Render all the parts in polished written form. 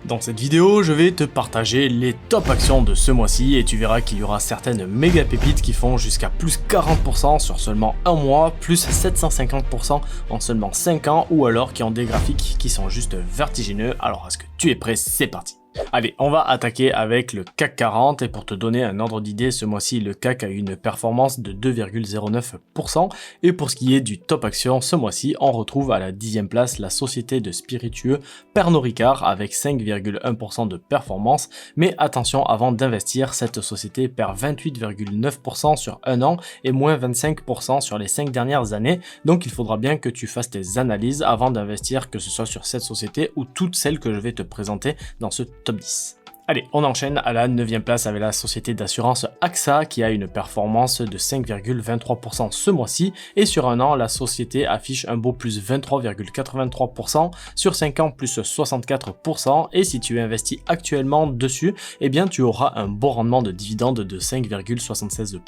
Dans cette vidéo, je vais te partager les top actions de ce mois-ci et tu verras qu'il y aura certaines méga pépites qui font jusqu'à plus 40% sur seulement un mois, plus 750% en seulement 5 ans ou alors qui ont des graphiques qui sont juste vertigineux. Alors est-ce que tu es prêt? C'est parti! Allez, on va attaquer avec le CAC 40 et pour te donner un ordre d'idée, ce mois-ci, le CAC a eu une performance de 2,09% et pour ce qui est du top action, ce mois-ci, on retrouve à la 10e place la société de spiritueux Pernod Ricard avec 5,1% de performance, mais attention, avant d'investir, cette société perd 28,9% sur un an et moins 25% sur les 5 dernières années, donc il faudra bien que tu fasses tes analyses avant d'investir, que ce soit sur cette société ou toutes celles que je vais te présenter dans ce top 10. Allez, on enchaîne à la 9e place avec la société d'assurance AXA qui a une performance de 5,23% ce mois-ci et sur un an, la société affiche un beau plus 23,83%, sur 5 ans plus 64% et si tu investis actuellement dessus, eh bien tu auras un beau rendement de dividende de 5,76%.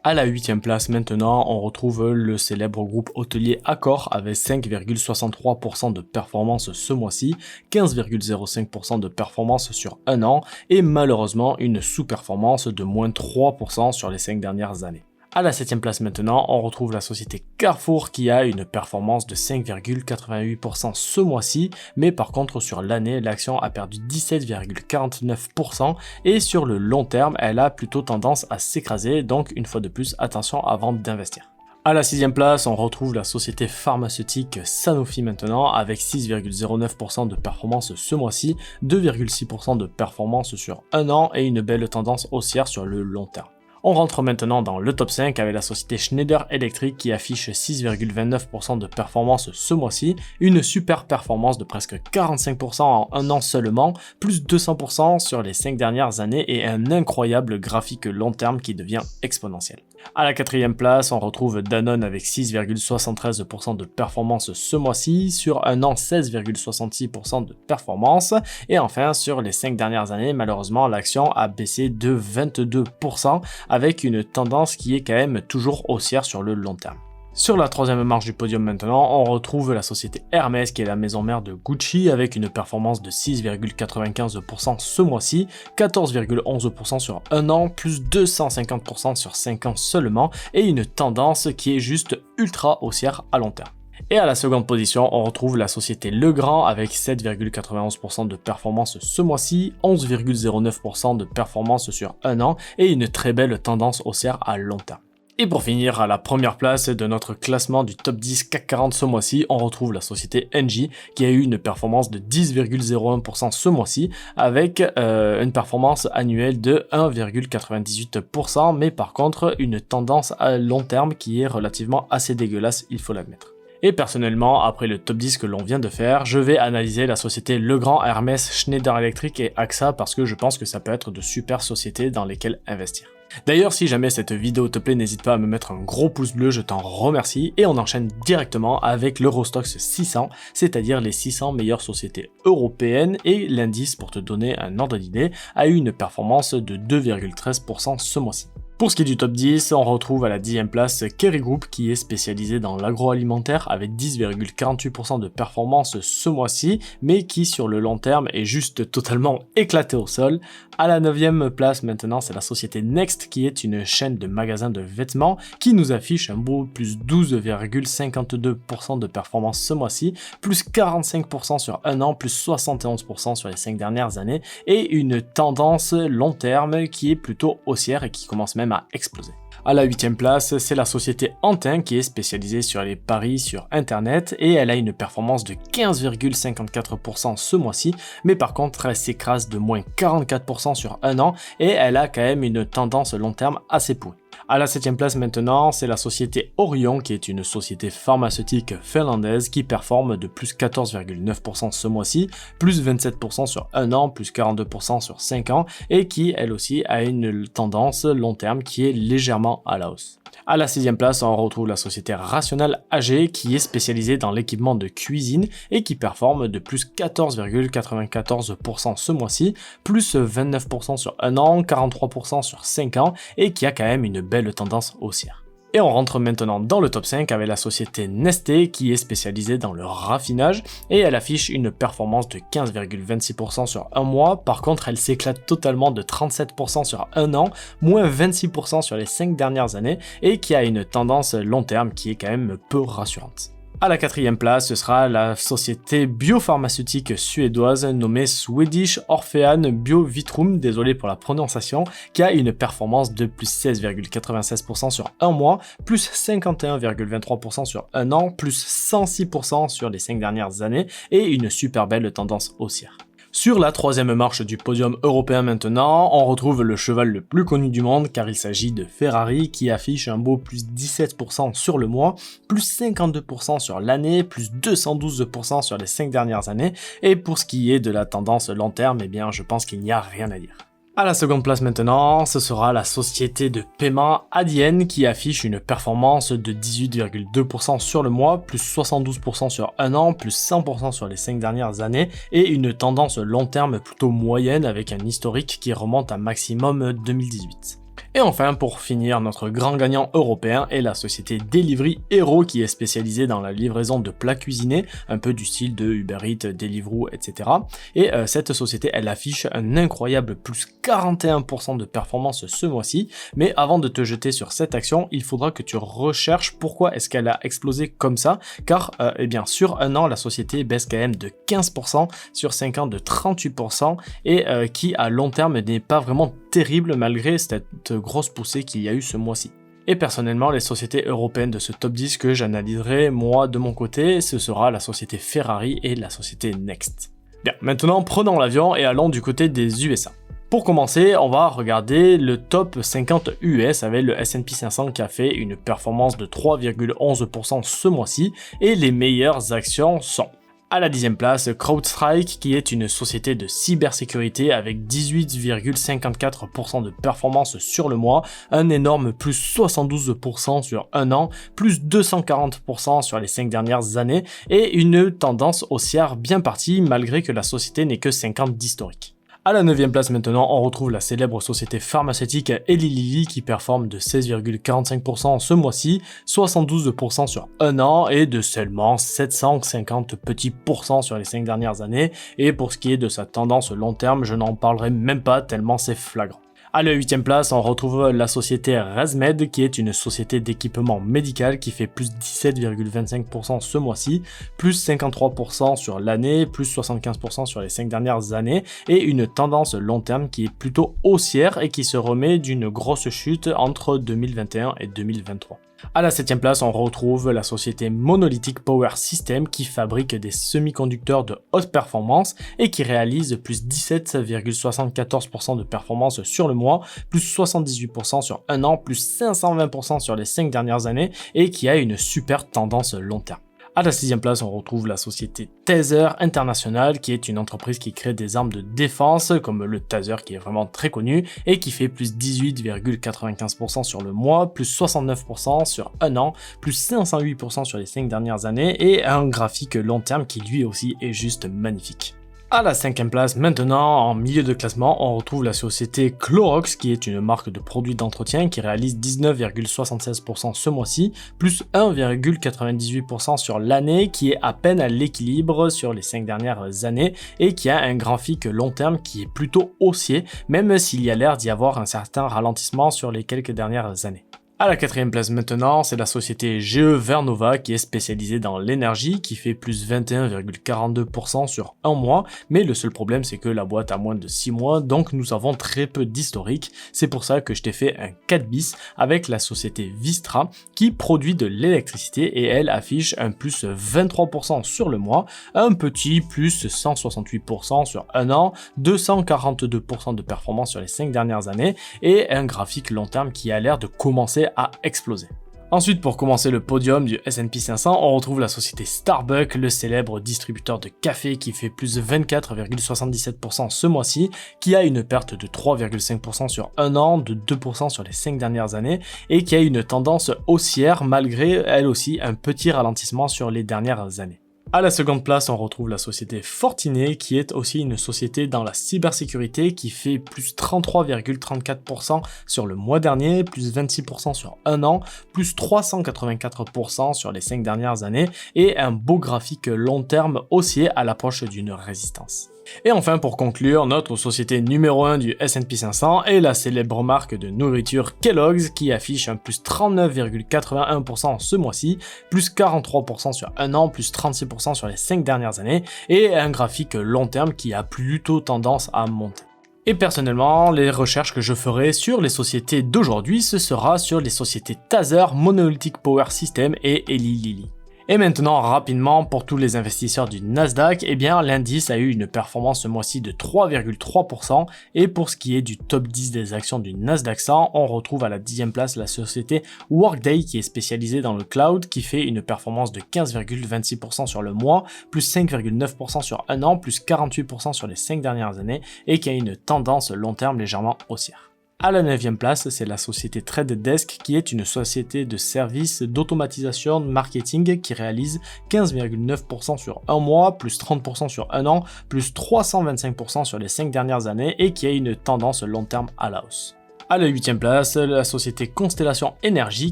À la 8e place maintenant, on retrouve le célèbre groupe hôtelier Accor avec 5,63% de performance ce mois-ci, 15,05% de performance sur un an et malheureusement une sous-performance de moins 3% sur les 5 dernières années. À la 7e place maintenant, on retrouve la société Carrefour qui a une performance de 5,88% ce mois-ci, mais par contre sur l'année, l'action a perdu 17,49% et sur le long terme, elle a plutôt tendance à s'écraser, donc une fois de plus, attention avant d'investir. À la 6e place, on retrouve la société pharmaceutique Sanofi maintenant avec 6,09% de performance ce mois-ci, 2,6% de performance sur un an et une belle tendance haussière sur le long terme. On rentre maintenant dans le top 5 avec la société Schneider Electric qui affiche 6,29% de performance ce mois-ci, une super performance de presque 45% en un an seulement, plus 200% sur les 5 dernières années et un incroyable graphique long terme qui devient exponentiel. À la 4e place, on retrouve Danone avec 6,73% de performance ce mois-ci, sur un an 16,66% de performance et enfin sur les 5 dernières années, malheureusement l'action a baissé de 22% avec une tendance qui est quand même toujours haussière sur le long terme. Sur la 3e marche du podium maintenant, on retrouve la société Hermès qui est la maison mère de Gucci avec une performance de 6,95% ce mois-ci, 14,11% sur un an, plus 250% sur 5 ans seulement et une tendance qui est juste ultra haussière à long terme. Et à la seconde position, on retrouve la société Legrand avec 7,91% de performance ce mois-ci, 11,09% de performance sur un an et une très belle tendance haussière à long terme. Et pour finir, à la première place de notre classement du top 10 CAC 40 ce mois-ci, on retrouve la société Engie qui a eu une performance de 10,01% ce mois-ci avec une performance annuelle de 1,98%, mais par contre une tendance à long terme qui est relativement assez dégueulasse, il faut l'admettre. Et personnellement, après le top 10 que l'on vient de faire, je vais analyser la société Legrand, Hermès, Schneider Electric et AXA parce que je pense que ça peut être de super sociétés dans lesquelles investir. D'ailleurs, si jamais cette vidéo te plaît, n'hésite pas à me mettre un gros pouce bleu, je t'en remercie. Et on enchaîne directement avec l'Eurostoxx 600, c'est-à-dire les 600 meilleures sociétés européennes. Et l'indice, pour te donner un ordre d'idée, a eu une performance de 2,13% ce mois-ci. Pour ce qui est du top 10, on retrouve à la 10e place Kerry Group qui est spécialisé dans l'agroalimentaire avec 10,48% de performance ce mois-ci, mais qui sur le long terme est juste totalement éclaté au sol. À la 9e place maintenant, c'est la société Next qui est une chaîne de magasins de vêtements qui nous affiche un beau plus 12,52% de performance ce mois-ci, plus 45% sur un an, plus 71% sur les 5 dernières années et une tendance long terme qui est plutôt haussière et qui commence même à exploser. À la 8e place, c'est la société Antin qui est spécialisée sur les paris sur internet et elle a une performance de 15,54% ce mois-ci, mais par contre elle s'écrase de moins 44% sur un an et elle a quand même une tendance long terme assez pourrie. À la 7e place maintenant, c'est la société Orion qui est une société pharmaceutique finlandaise qui performe de plus 14,9% ce mois-ci, plus 27% sur un an, plus 42% sur 5 ans et qui elle aussi a une tendance long terme qui est légèrement à la hausse. À la 6e place, on retrouve la société Rationnel AG qui est spécialisée dans l'équipement de cuisine et qui performe de plus 14,94% ce mois-ci, plus 29% sur un an, 43% sur 5 ans et qui a quand même une belle tendance haussière. Et on rentre maintenant dans le top 5 avec la société Nestlé qui est spécialisée dans le raffinage et elle affiche une performance de 15,26% sur un mois. Par contre, elle s'éclate totalement de 37% sur un an, moins 26% sur les 5 dernières années et qui a une tendance long terme qui est quand même peu rassurante. À la 4e place, ce sera la société biopharmaceutique suédoise nommée Swedish Orphean Biovitrum, désolé pour la prononciation, qui a une performance de plus 16,96% sur un mois, plus 51,23% sur un an, plus 106% sur les 5 dernières années et une super belle tendance haussière. Sur la 3e marche du podium européen maintenant, on retrouve le cheval le plus connu du monde car il s'agit de Ferrari qui affiche un beau plus 17% sur le mois, plus 52% sur l'année, plus 212% sur les 5 dernières années et pour ce qui est de la tendance long terme, eh bien je pense qu'il n'y a rien à dire. À la seconde place maintenant, ce sera la société de paiement Adyen qui affiche une performance de 18,2% sur le mois, plus 72% sur un an, plus 100% sur les 5 dernières années et une tendance long terme plutôt moyenne avec un historique qui remonte à maximum 2018. Et enfin, pour finir, notre grand gagnant européen est la société Delivery Hero qui est spécialisée dans la livraison de plats cuisinés, un peu du style de Uber Eats, Deliveroo, etc. Et cette société, elle affiche un incroyable plus 41% de performance ce mois-ci. Mais avant de te jeter sur cette action, il faudra que tu recherches pourquoi est-ce qu'elle a explosé comme ça, car eh bien, sur un an, la société baisse quand même de 15%, sur 5 ans de 38%, et qui à long terme n'est pas vraiment terrible malgré cette grosse poussée qu'il y a eu ce mois-ci. Et personnellement, les sociétés européennes de ce top 10 que j'analyserai moi de mon côté, ce sera la société Ferrari et la société Next. Bien, maintenant prenons l'avion et allons du côté des USA. Pour commencer, on va regarder le top 50 US avec le S&P 500 qui a fait une performance de 3,11% ce mois-ci et les meilleures actions sont: à la 10e place, CrowdStrike, qui est une société de cybersécurité avec 18,54% de performance sur le mois, un énorme plus 72% sur un an, plus 240% sur les 5 dernières années, et une tendance haussière bien partie malgré que la société n'ait que 50 d'historique. À la 9e place maintenant, on retrouve la célèbre société pharmaceutique Eli Lilly qui performe de 16,45% ce mois-ci, 72% sur un an et de seulement 750 petits pourcents sur les 5 dernières années. Et pour ce qui est de sa tendance long terme, je n'en parlerai même pas tellement c'est flagrant. À la 8e place, on retrouve la société ResMed qui est une société d'équipement médical qui fait plus 17,25% ce mois-ci, plus 53% sur l'année, plus 75% sur les 5 dernières années et une tendance long terme qui est plutôt haussière et qui se remet d'une grosse chute entre 2021 et 2023. À la 7e place, on retrouve la société Monolithic Power Systems qui fabrique des semi-conducteurs de haute performance et qui réalise plus 17,74% de performance sur le mois, plus 78% sur un an, plus 520% sur les 5 dernières années et qui a une super tendance long terme. À la 6e place, on retrouve la société Taser International, qui est une entreprise qui crée des armes de défense, comme le Taser qui est vraiment très connu, et qui fait plus 18,95% sur le mois, plus 69% sur un an, plus 508% sur les 5 dernières années, et un graphique long terme qui lui aussi est juste magnifique. À la 5e place, maintenant, en milieu de classement, on retrouve la société Clorox, qui est une marque de produits d'entretien qui réalise 19,76% ce mois-ci, plus 1,98% sur l'année, qui est à peine à l'équilibre sur les 5 dernières années, et qui a un graphique long terme qui est plutôt haussier, même s'il y a l'air d'y avoir un certain ralentissement sur les quelques dernières années. À la 4e place maintenant, c'est la société GE Vernova qui est spécialisée dans l'énergie, qui fait plus 21,42% sur un mois, mais le seul problème c'est que la boîte a moins de 6 mois, donc nous avons très peu d'historique. C'est pour ça que je t'ai fait un 4 bis avec la société Vistra qui produit de l'électricité et elle affiche un plus 23% sur le mois, un petit plus 168% sur un an, 242% de performance sur les 5 dernières années et un graphique long terme qui a l'air de commencer à exploser. Ensuite, pour commencer le podium du S&P 500, on retrouve la société Starbucks, le célèbre distributeur de café qui fait plus 24,77% ce mois-ci, qui a une perte de 3,5% sur un an, de 2% sur les 5 dernières années, et qui a une tendance haussière malgré, elle aussi, un petit ralentissement sur les dernières années. À la seconde place, on retrouve la société Fortinet, qui est aussi une société dans la cybersécurité qui fait plus 33,34% sur le mois dernier, plus 26% sur un an, plus 384% sur les 5 dernières années et un beau graphique long terme haussier à l'approche d'une résistance. Et enfin, pour conclure, notre société numéro 1 du S&P 500 est la célèbre marque de nourriture Kellogg's qui affiche un plus 39,81% ce mois-ci, plus 43% sur un an, plus 36% sur les 5 dernières années et un graphique long terme qui a plutôt tendance à monter. Et personnellement, les recherches que je ferai sur les sociétés d'aujourd'hui, ce sera sur les sociétés Taser, Monolithic Power Systems et Eli Lilly. Et maintenant, rapidement, pour tous les investisseurs du Nasdaq, eh bien, l'indice a eu une performance ce mois-ci de 3,3%. Et pour ce qui est du top 10 des actions du Nasdaq 100, on retrouve à la 10e place la société Workday qui est spécialisée dans le cloud, qui fait une performance de 15,26% sur le mois, plus 5,9% sur un an, plus 48% sur les 5 dernières années, et qui a une tendance long terme légèrement haussière. À la 9e place, c'est la société TradeDesk qui est une société de services d'automatisation marketing qui réalise 15,9% sur un mois, plus 30% sur un an, plus 325% sur les 5 dernières années et qui a une tendance long terme à la hausse. À la 8e place, la société Constellation Energy,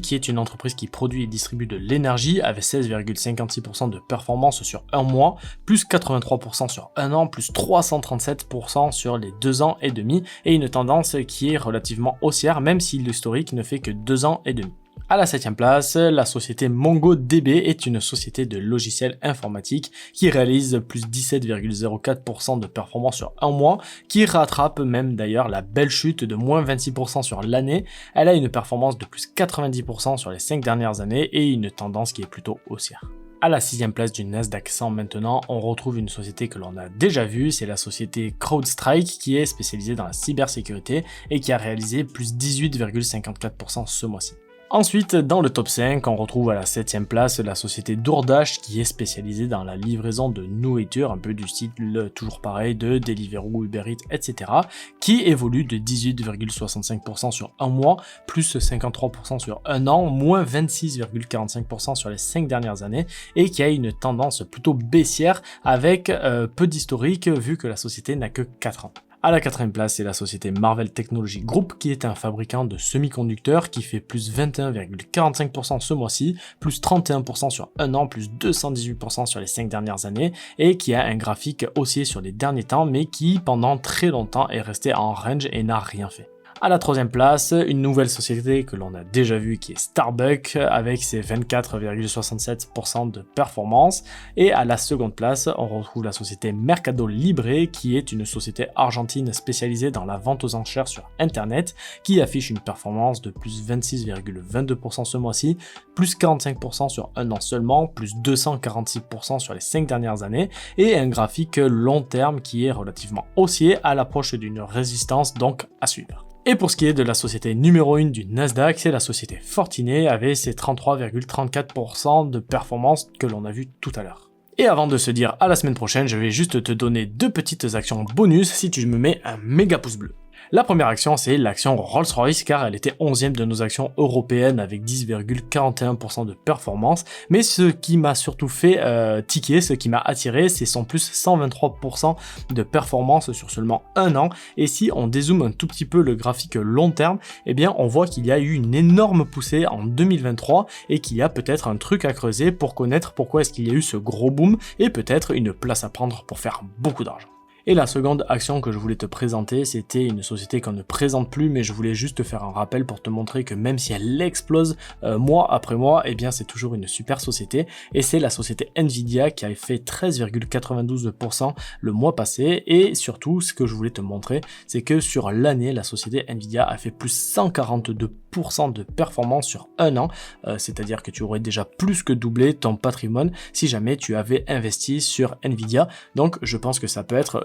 qui est une entreprise qui produit et distribue de l'énergie, avec 16,56% de performance sur un mois, plus 83% sur un an, plus 337% sur les 2 ans et demi, et une tendance qui est relativement haussière, même si l'historique ne fait que 2 ans et demi. À la 7e place, la société MongoDB est une société de logiciels informatiques qui réalise plus 17,04% de performance sur un mois, qui rattrape même d'ailleurs la belle chute de moins 26% sur l'année. Elle a une performance de plus 90% sur les 5 dernières années et une tendance qui est plutôt haussière. À la 6e place du Nasdaq 100 maintenant, on retrouve une société que l'on a déjà vue, c'est la société CrowdStrike qui est spécialisée dans la cybersécurité et qui a réalisé plus 18,54% ce mois-ci. Ensuite, dans le top 5, on retrouve à la 7e place la société DoorDash qui est spécialisée dans la livraison de nourriture, un peu du style toujours pareil de Deliveroo, Uber Eats, etc. qui évolue de 18,65% sur un mois, plus 53% sur un an, moins 26,45% sur les 5 dernières années et qui a une tendance plutôt baissière avec peu d'historique vu que la société n'a que 4 ans. À la 4e place, c'est la société Marvell Technology Group qui est un fabricant de semi-conducteurs qui fait plus 21,45% ce mois-ci, plus 31% sur un an, plus 218% sur les 5 dernières années et qui a un graphique haussier sur les derniers temps mais qui pendant très longtemps est resté en range et n'a rien fait. À la 3e place, une nouvelle société que l'on a déjà vue qui est Starbucks avec ses 24,67% de performance. Et à la 2e place, on retrouve la société Mercado Libre qui est une société argentine spécialisée dans la vente aux enchères sur internet qui affiche une performance de plus 26,22% ce mois-ci, plus 45% sur un an seulement, plus 246% sur les 5 dernières années et un graphique long terme qui est relativement haussier à l'approche d'une résistance donc à suivre. Et pour ce qui est de la société numéro 1 du Nasdaq, c'est la société Fortinet avec ses 33,34% de performance que l'on a vu tout à l'heure. Et avant de se dire à la semaine prochaine, je vais juste te donner 2 petites actions bonus si tu me mets un méga pouce bleu. La première action, c'est l'action Rolls-Royce car elle était 11e de nos actions européennes avec 10,41% de performance. Mais ce qui m'a surtout fait tiquer, ce qui m'a attiré, c'est son plus 123% de performance sur seulement un an. Et si on dézoome un tout petit peu le graphique long terme, eh bien on voit qu'il y a eu une énorme poussée en 2023 et qu'il y a peut-être un truc à creuser pour connaître pourquoi est-ce qu'il y a eu ce gros boom et peut-être une place à prendre pour faire beaucoup d'argent. Et la seconde action que je voulais te présenter, c'était une société qu'on ne présente plus, mais je voulais juste te faire un rappel pour te montrer que même si elle explose mois après mois, eh bien c'est toujours une super société. Et c'est la société Nvidia qui a fait 13,92% le mois passé. Et surtout, ce que je voulais te montrer, c'est que sur l'année, la société Nvidia a fait plus 142% de performance sur un an. C'est-à-dire que tu aurais déjà plus que doublé ton patrimoine si jamais tu avais investi sur Nvidia. Donc je pense que ça peut être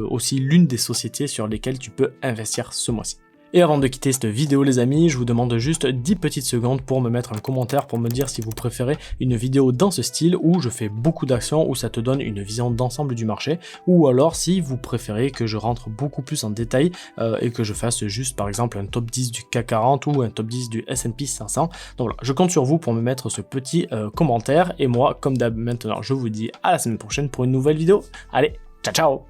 aussi l'une des sociétés sur lesquelles tu peux investir ce mois-ci. Et avant de quitter cette vidéo les amis, je vous demande juste 10 petites secondes pour me mettre un commentaire pour me dire si vous préférez une vidéo dans ce style où je fais beaucoup d'actions, où ça te donne une vision d'ensemble du marché, ou alors si vous préférez que je rentre beaucoup plus en détail et que je fasse juste par exemple un top 10 du CAC 40 ou un top 10 du S&P 500. Donc voilà, je compte sur vous pour me mettre ce petit commentaire et moi comme d'hab maintenant je vous dis à la semaine prochaine pour une nouvelle vidéo. Allez, ciao ciao.